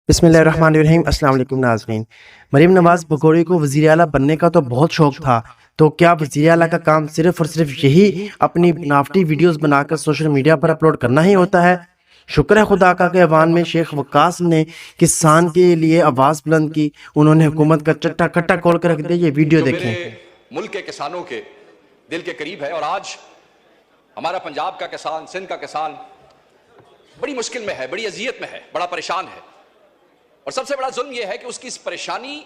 بسم اللہ الرحمن الرحیم۔ السلام علیکم ناظرین۔ مریم نواز بگوڑی کو وزیر اعلیٰ بننے کا تو بہت شوق تھا، تو کیا وزیر اعلیٰ کا کام صرف اور صرف یہی اپنی بناوٹی ویڈیوز بنا کر سوشل میڈیا پر اپلوڈ کرنا ہی ہوتا ہے؟ شکر ہے خدا کا کہ ایوان میں شیخ وقاص نے کسان کے لیے آواز بلند کی، انہوں نے حکومت کا چٹا کٹا کھول کر رکھ دیا۔ یہ ویڈیو دیکھیں۔ میرے ملک کے کسانوں کے دل کے قریب ہے، اور آج ہمارا پنجاب کا کسان، سندھ کا کسان بڑی مشکل میں ہے، بڑی اذیت میں ہے، بڑا پریشان ہے، اور سب سے بڑا ظلم یہ ہے کہ اس کی اس پریشانی،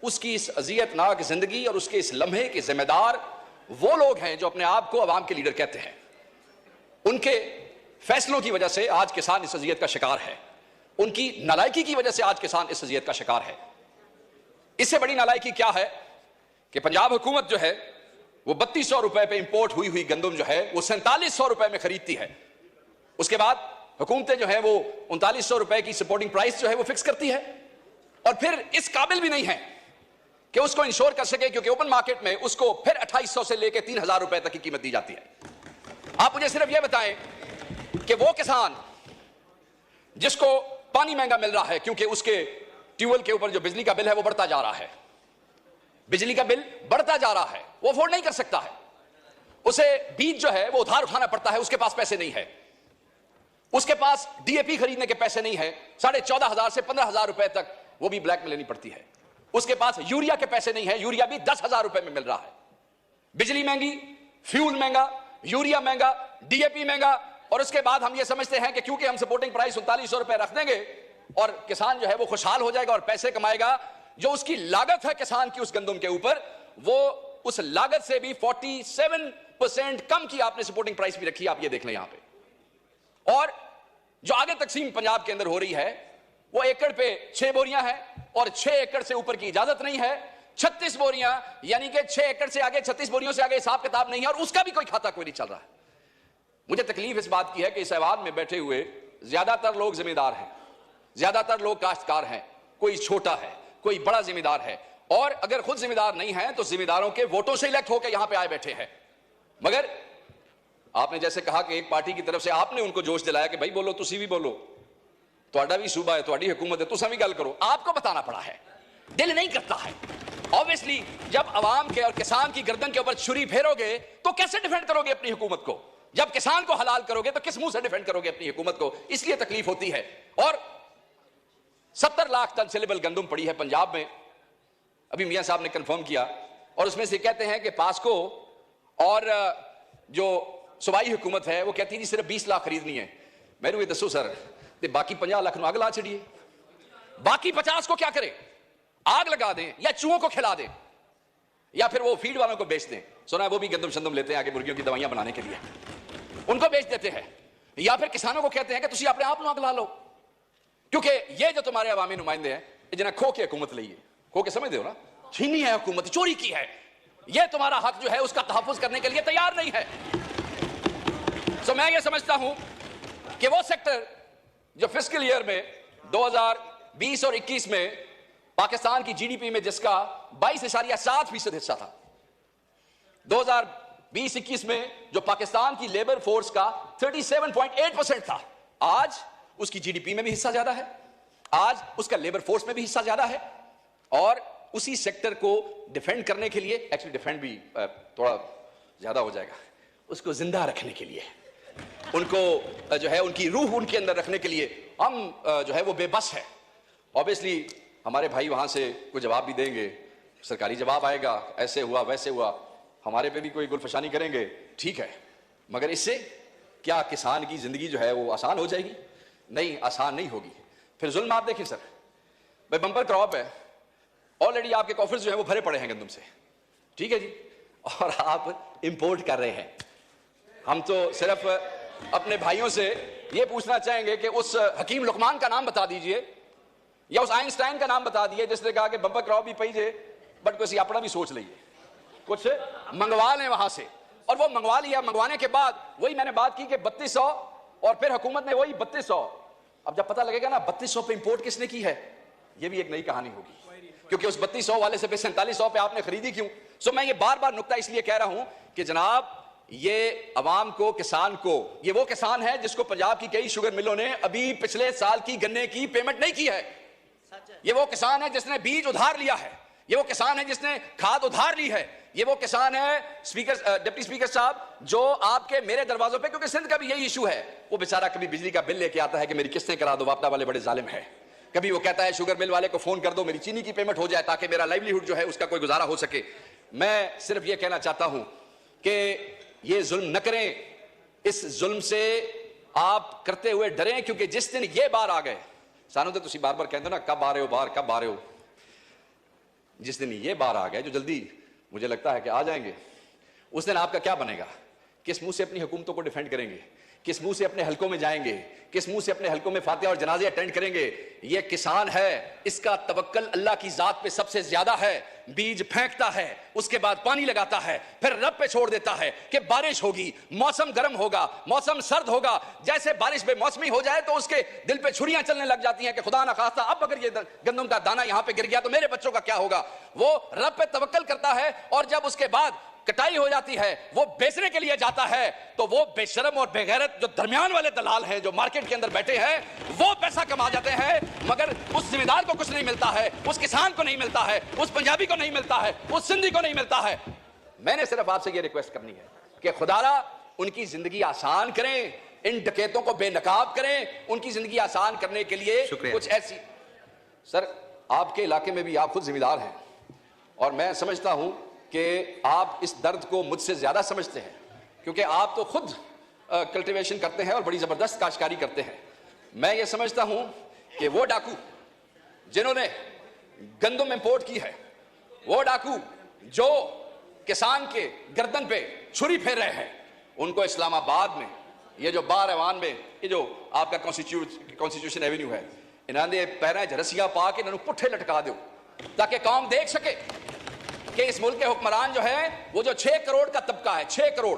اس کی اس اذیت ناک زندگی اور اس کے اس لمحے کے ذمہ دار وہ لوگ ہیں جو اپنے آپ کو عوام کے لیڈر کہتے ہیں۔ ان کے فیصلوں کی وجہ سے آج کسان اس اذیت کا شکار ہے، ان کی نالائکی کی وجہ سے آج کسان اس اذیت کا شکار ہے۔ اس سے بڑی نالائکی کیا ہے کہ پنجاب حکومت جو ہے وہ 3200 روپے پہ امپورٹ ہوئی گندم جو ہے وہ 4700 روپے میں خریدتی ہے۔ اس کے بعد حکومتیں جو ہیں وہ 3900 روپے کی سپورٹنگ پرائس جو ہے وہ فکس کرتی ہے، اور پھر اس قابل بھی نہیں ہے کہ اس کو انشور کر سکے، کیونکہ اوپن مارکیٹ میں اس کو پھر 2800 سے لے کے 3000 روپے تک کی قیمت دی جاتی ہے۔ آپ مجھے صرف یہ بتائیں کہ وہ کسان جس کو پانی مہنگا مل رہا ہے کیونکہ اس کے ٹیوبویل کے اوپر جو بجلی کا بل ہے وہ بڑھتا جا رہا ہے، بجلی کا بل بڑھتا جا رہا ہے، وہ افورڈ نہیں کر سکتا ہے، اسے بیج جو ہے وہ ادھار اٹھانا پڑتا ہے، اس کے پاس پیسے نہیں ہے، اس کے پاس ڈی اے پی خریدنے کے پیسے نہیں ہے، 14,500 سے 15,000 روپے تک وہ بھی بلیک میں لینی پڑتی ہے، اس کے پاس یوریا کے پیسے نہیں ہے، یوریا بھی 10,000 روپے میں مل رہا ہے، بجلی مہنگی، فیول مہنگا، یوریا مہنگا، ڈی اے پی مہنگا، اور اس کے بعد ہم یہ سمجھتے ہیں کہ کیونکہ ہم سپورٹنگ پرائس 3900 روپے رکھ دیں گے اور کسان جو ہے وہ خوشحال ہو جائے گا اور پیسے کمائے گا۔ جو اس کی لاگت ہے کسان کی اس گندم کے اوپر، وہ اس لاگت سے بھی 47% کم کی آپ نے سپورٹنگ پرائس بھی رکھی، آپ یہ دیکھ لیں یہاں پہ۔ اور جو آگے تقسیم پنجاب کے اندر ہو رہی ہے وہ ایکڑ پہ 6 بوریاں ہیں، اور 6 ایکڑ سے اوپر کی اجازت نہیں ہے، 36 بوریاں، یعنی کہ 6 ایکڑ سے آگے 36 بوریوں سے آگے حساب کتاب نہیں ہے، اور اس کا بھی کوئی کھاتا کوئی نہیں چل رہا ہے۔ مجھے تکلیف اس بات کی ہے کہ اس ایوان میں بیٹھے ہوئے زیادہ تر لوگ ذمہ دار ہیں، زیادہ تر لوگ کاشتکار ہیں، کوئی چھوٹا ہے، کوئی بڑا ذمہ دار ہے، اور اگر خود ذمہ دار نہیں ہیں تو ذمہ داروں کے ووٹوں سے الیکٹ ہو کے یہاں پہ آئے بیٹھے ہیں۔ مگر آپ نے جیسے کہا کہ ایک پارٹی کی طرف سے آپ نے ان کو جوش دلایا کہ بھائی بولو، تسی بھی بولو، تہاڈا بھی صوبہ ہے، تہاڈی حکومت ہے، تساں بھی گل کرو، آپ کو بتانا پڑا ہے، دل نہیں کرتا ہے۔ obviously جب عوام کے اور کسان کی گردن کے اوپر چھری پھیرو گے تو کیسے ڈیفینڈ کرو گے اپنی حکومت کو؟ جب کسان کو حلال کرو گے تو کس منہ سے ڈیفینڈ کرو گے اپنی حکومت کو؟ اس لیے تکلیف ہوتی ہے۔ اور 70 لاکھ ٹن سیلیبل گندم پڑی ہے پنجاب میں، ابھی میاں صاحب نے کنفرم کیا، اور اس میں سے کہتے ہیں کہ پاسکو اور جو صوبائی حکومت ہے وہ کہتی ہے جی صرف 20 لاکھ خریدنی ہے۔ میں نے یہ دسو سر، باقی 50 لاکھ نو آگ لا چھڑیے، باقی 50 کو کیا کریں؟ آگ لگا دیں یا چوہوں کو کھلا دیں یا پھر وہ فیڈ والوں کو بیچ دیں؟ سنا ہے وہ بھی گندم شندم لیتے ہیں آگے مرغیوں کی دوائیاں بنانے کے لیے، ان کو بیچ دیتے ہیں، یا پھر کسانوں کو کہتے ہیں کہ تسی اپنے آپ نو آگ لا لو، کیونکہ یہ جو تمہارے عوامی نمائندے ہیں یہ جنہیں کھو کے حکومت لئی ہے، کھو کے سمجھ دے ہو نا، چھینی ہے حکومت، چوری کی ہے، یہ تمہارا حق جو ہے اس کا تحفظ کرنے کے لیے تیار نہیں ہے۔ سو میں یہ سمجھتا ہوں کہ وہ سیکٹر جو فسکل ایئر میں 2020 اور 21 میں پاکستان کی جی ڈی پی میں جس کا 22.7% حصہ تھا، 2020-21 میں جو پاکستان کی لیبر فورس کا 37.8% تھا، آج اس کی جی ڈی پی میں بھی حصہ زیادہ ہے، آج اس کا لیبر فورس میں بھی حصہ زیادہ ہے، اور اسی سیکٹر کو ڈیفینڈ کرنے کے لیے، ایکچولی ڈیفینڈ بھی تھوڑا زیادہ ہو جائے گا، اس کو زندہ رکھنے کے لیے، ان کو جو ہے ان کی روح ان کے اندر رکھنے کے لیے ہم جو ہے وہ بے بس ہے۔ اوبیسلی ہمارے بھائی وہاں سے کوئی جواب بھی دیں گے، سرکاری جواب آئے گا، ایسے ہوا ویسے ہوا، ہمارے پہ بھی کوئی گلفشانی کریں گے، ٹھیک ہے، مگر اس سے کیا کسان کی زندگی جو ہے وہ آسان ہو جائے گی؟ نہیں، آسان نہیں ہوگی۔ پھر ظلم آپ دیکھیں سر، بھائی بمپر کراپ ہے، آلریڈی آپ کے کافرز جو ہیں وہ بھرے پڑے ہیں گندم سے، ٹھیک ہے جی، اور آپ امپورٹ کر رہے ہیں۔ ہم تو صرف اپنے بھائیوں سے یہ پوچھنا چاہیں گے کہ اس حکیم لقمان کا نام بتا دیجئے یا اس آئنسٹائن کا نام بتا دیجئے جس نے کہا کہ بمپر کراپ بھی پئی جے بٹ کوئی اپنا بھی سوچ لئیے، کچھ منگوا لیں وہاں سے، اور وہ منگوا لیا، منگوانے کے بعد وہی میں نے بات کی کہ 3200، اور پھر حکومت نے وہی 3200، اب جب پتہ لگے گا نا 3200 پہ امپورٹ کس نے کی ہے، یہ بھی ایک نئی کہانی ہوگی، کیونکہ اس 3200 والے سے پہ 4700 پہ آپ نے خریدی کیوں؟ سو میں یہ بار بار نکتہ اس لیے کہہ رہا ہوں کہ جناب یہ عوام کو، کسان کو، یہ وہ کسان ہے جس کو پنجاب کی کئی شوگر ملوں نے ابھی پچھلے سال کی گنے کی پیمنٹ نہیں کی ہے، یہ وہ کسان ہے جس نے بیج ادھار لیا ہے, یہ وہ کسان ہے جس نے کھاد ادھار لی ہے, یہ وہ کسان ہے ڈپٹی اسپیکر صاحب جو آپ کے میرے دروازوں پہ, کیونکہ سندھ کا بھی یہی ایشو ہے, وہ بیچارہ کبھی بجلی کا بل لے کے آتا ہے کہ میری قسطیں کرا دو, واپڈا والے بڑے ظالم ہیں, کبھی وہ کہتا ہے شوگر مل والے کو فون کر دو میری چینی کی پیمنٹ ہو جائے تاکہ میرا لائیولی ہوڈ جو ہے اس کا کوئی گزارا ہو سکے. میں صرف یہ کہنا چاہتا ہوں کہ یہ ظلم نہ کریں, اس ظلم سے آپ کرتے ہوئے ڈریں, کیونکہ جس دن یہ بار آ گئے, سانو تو تسی بار بار کہتے ہو نا کب آ رہے ہو باہر, کب آ رہے ہو, جس دن یہ بار آ گئے جو جلدی مجھے لگتا ہے کہ آ جائیں گے, اس دن آپ کا کیا بنے گا؟ کس منہ سے اپنی حکومتوں کو ڈیفینڈ کریں گے, کس منہ سے اپنے حلقوں میں جائیں گے, کس منہ سے اپنے حلقوں میں فاتحہ اور جنازے اٹینڈ کریں گے؟ یہ کسان ہے, اس کا توکل اللہ کی ذات پہ سب سے زیادہ ہے, بیج پھینکتا ہے, اس کے بعد پانی لگاتا ہے, پھر رب پہ چھوڑ دیتا ہے کہ بارش ہوگی, موسم گرم ہوگا, موسم سرد ہوگا, جیسے بارش بے موسمی ہو جائے تو اس کے دل پہ چھریاں چلنے لگ جاتی ہیں کہ خدا نہ خواستہ اب اگر یہ گندم کا دانہ یہاں پہ گر گیا تو میرے بچوں کا کیا ہوگا. وہ رب پہ توکل کرتا ہے, اور جب اس کے بعد کٹائی ہو جاتی ہے, وہ بیچنے کے لیے جاتا ہے, تو وہ بے شرم اور بے غیرت جو درمیان والے دلال ہیں جو مارکیٹ کے اندر بیٹھے ہیں وہ پیسہ کما جاتے ہیں, مگر اس ذمہ دار کو کچھ نہیں ملتا ہے, اس کسان کو نہیں ملتا ہے, اس پنجابی کو نہیں ملتا ہے, اس سندھی کو نہیں ملتا ہے. میں نے صرف آپ سے یہ ریکویسٹ کرنی ہے کہ خدا را ان کی زندگی آسان کریں, ان ڈکیتوں کو بے نقاب کریں, ان کی زندگی آسان کرنے کے لیے کچھ ایسی. سر آپ کے علاقے میں بھی آپ خود ذمہ دار ہیں, اور میں سمجھتا ہوں کہ آپ اس درد کو مجھ سے زیادہ سمجھتے ہیں, کیونکہ آپ تو خود کلٹیویشن کرتے ہیں اور بڑی زبردست کاشتکاری کرتے ہیں. میں یہ سمجھتا ہوں کہ وہ ڈاکو جنہوں نے گندم امپورٹ کی ہے, وہ ڈاکو جو کسان کے گردن پہ چھری پھیر رہے ہیں, ان کو اسلام آباد میں یہ جو بار ایوان میں یہ جو آپ کا کانسٹیٹیوشن ایونیو ہے, انہوں نے پیریں رسیاں پا کے انہوں پٹھے لٹکا دو تاکہ قوم دیکھ سکے کہ اس ملک کے حکمران جو ہے وہ جو 6 کروڑ کا طبقہ ہے, 6 کروڑ,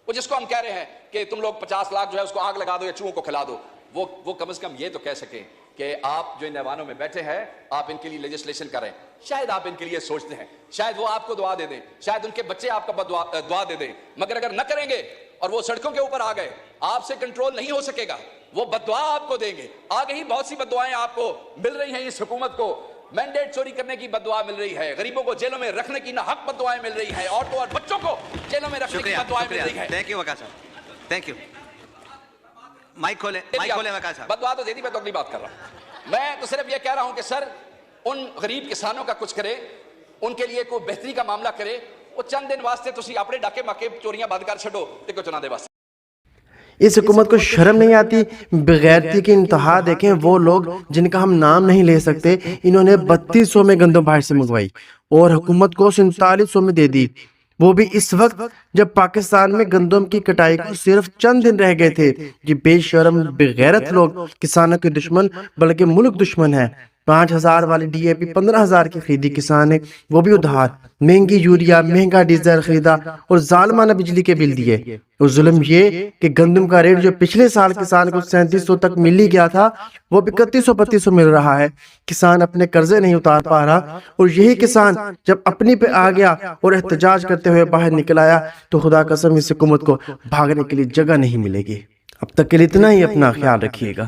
وہ جس کو ہم کہہ رہے ہیں کہ تم لوگ 50 لاکھ جو ہے اس کو آگ لگا دو یا چوہوں کو کھلا دو, وہ کم از کم یہ تو کہہ سکیں کہ آپ جو ان ایوانوں میں بیٹھے ہیں آپ ان کے لیے لیجسلیشن کریں. شاید آپ ان کے لیے سوچتے ہیں, شاید وہ آپ کو دعا دے دیں, شاید ان کے بچے آپ کا دعا دے دیں, مگر اگر نہ کریں گے اور وہ سڑکوں کے اوپر آ گئے, آپ سے کنٹرول نہیں ہو سکے گا, وہ بددعا آپ کو دیں گے. آگے ہی بہت سی بددعائیں آپ کو مل رہی ہیں, اس حکومت کو مینڈیٹ چوری کرنے کی بددعا مل رہی ہے, غریبوں کو جیلوں میں رکھنے کی ناحق بددعائیں مل رہی ہیں, عورتوں اور بچوں کو جیلوں میں رکھنے کی بددعائیں مل رہی ہیں. تھینک یو وقار صاحب, تھینک یو. مائک کھولے وقار صاحب. بددعا تو دیتی, میں تو اگلی بات کر رہا ہوں. میں تو صرف یہ کہہ رہا ہوں کہ سر ان غریب کسانوں کا کچھ کرے, ان کے لیے کوئی بہتری کا معاملہ کرے. وہ چند دن واسطے تسی اپنے ڈاکے ماکے چوریاں بند کر چھڈو تے کوئی چنا دے واسطے. اس حکومت کو شرم نہیں آتی؟ بغیرتی کی انتہا دیکھیں, وہ لوگ جن کا ہم نام نہیں لے سکتے, انہوں نے 3200 میں گندم باہر سے منگوائی اور حکومت کو 4700 میں دے دی, وہ بھی اس وقت جب پاکستان میں گندم کی کٹائی کو صرف چند دن رہ گئے تھے. یہ بے شرم بغیرت لوگ کسانوں کے دشمن بلکہ ملک دشمن ہیں. 5000 والی ڈی اے پی 15000 کی خریدی کسان نے, وہ بھی ادھار, مہنگی یوریا, مہنگا ڈیزل خریدا اور ظالمانہ بجلی کے بل دیے. اور ظلم یہ کہ گندم کا ریٹ جو پچھلے سال کسان کو 3700 تک مل ہی گیا تھا, وہ بھی 3100-3200 مل رہا ہے. کسان اپنے قرضے نہیں اتار پا رہا, اور یہی کسان جب اپنی پہ آ گیا اور احتجاج کرتے ہوئے باہر نکل آیا تو خدا قسم اس حکومت کو بھاگنے کے لیے جگہ نہیں ملے گی. اب تک کے لیے اتنا ہی, اپنا خیال رکھیے گا.